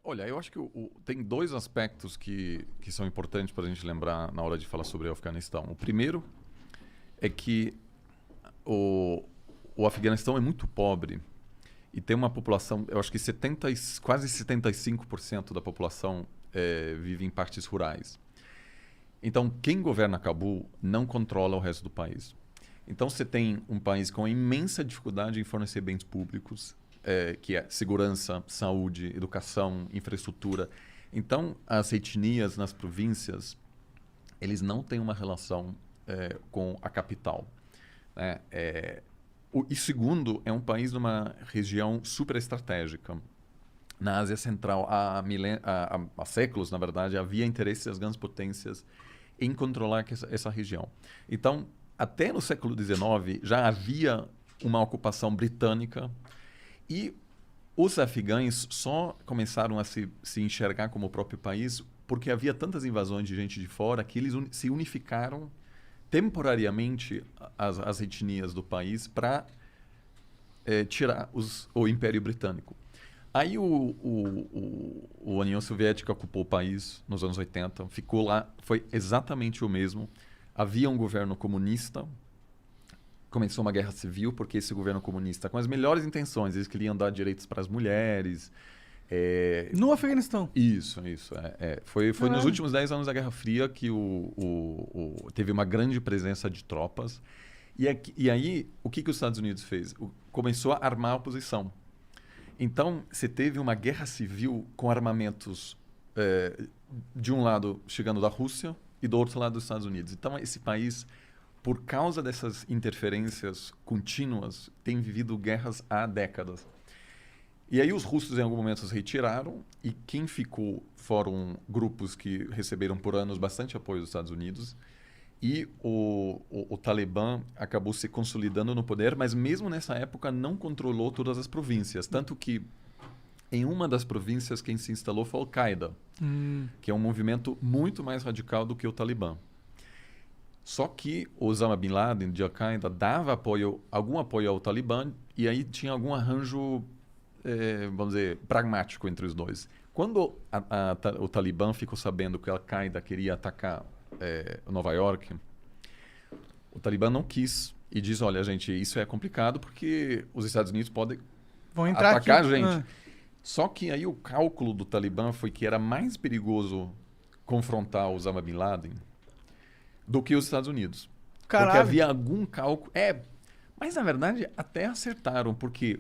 Olha, eu acho que tem dois aspectos que são importantes para a gente lembrar na hora de falar sobre o Afeganistão. O primeiro é que o, o Afeganistão é muito pobre e tem uma população, eu acho que quase 75% da população vive em partes rurais. Então, quem governa Cabul não controla o resto do país. Então, você tem um país com imensa dificuldade em fornecer bens públicos, que é segurança, saúde, educação, infraestrutura. Então, as etnias nas províncias, eles não têm uma relação com a capital, né? E segundo, é um país numa região super estratégica. Na Ásia Central, há séculos, na verdade, havia interesse das grandes potências em controlar essa região. Então, até no século XIX, já havia uma ocupação britânica e os afegães só começaram a se enxergar como o próprio país porque havia tantas invasões de gente de fora que eles se unificaram temporariamente as etnias do país para tirar o Império Britânico. Aí a União Soviética ocupou o país nos anos 80, ficou lá, foi exatamente o mesmo. Havia um governo comunista, começou uma guerra civil, porque esse governo comunista, com as melhores intenções, eles queriam dar direitos para as mulheres. No Afeganistão. Isso. Foi nos Caralho. últimos 10 anos da Guerra Fria que teve uma grande presença de tropas. E aí, o que os Estados Unidos fez? Começou a armar a oposição. Então, você teve uma guerra civil com armamentos de um lado chegando da Rússia e do outro lado dos Estados Unidos. Então, esse país, por causa dessas interferências contínuas, tem vivido guerras há décadas. E aí os russos, em algum momento, se retiraram e quem ficou foram grupos que receberam por anos bastante apoio dos Estados Unidos. E o Talibã acabou se consolidando no poder, mas mesmo nessa época não controlou todas as províncias. Tanto que em uma das províncias quem se instalou foi a Al-Qaeda, que é um movimento muito mais radical do que o Talibã. Só que Osama Bin Laden, de Al-Qaeda, dava algum apoio ao Talibã e aí tinha algum arranjo, vamos dizer, pragmático entre os dois. Quando o Talibã ficou sabendo que a Al-Qaeda queria atacar Nova York, o Talibã não quis e diz, olha, gente, isso é complicado porque os Estados Unidos podem Vão entrar atacar aqui. a gente. Só que aí o cálculo do Talibã foi que era mais perigoso confrontar Osama Bin Laden do que os Estados Unidos. Caralho. Porque havia algum cálculo... mas na verdade até acertaram, porque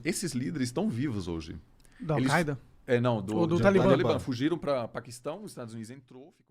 esses líderes estão vivos hoje. Da Eles- Al-Qaeda? Não, Ou do do Talibã. Talibã. Fugiram para Paquistão, os Estados Unidos entrou, ficou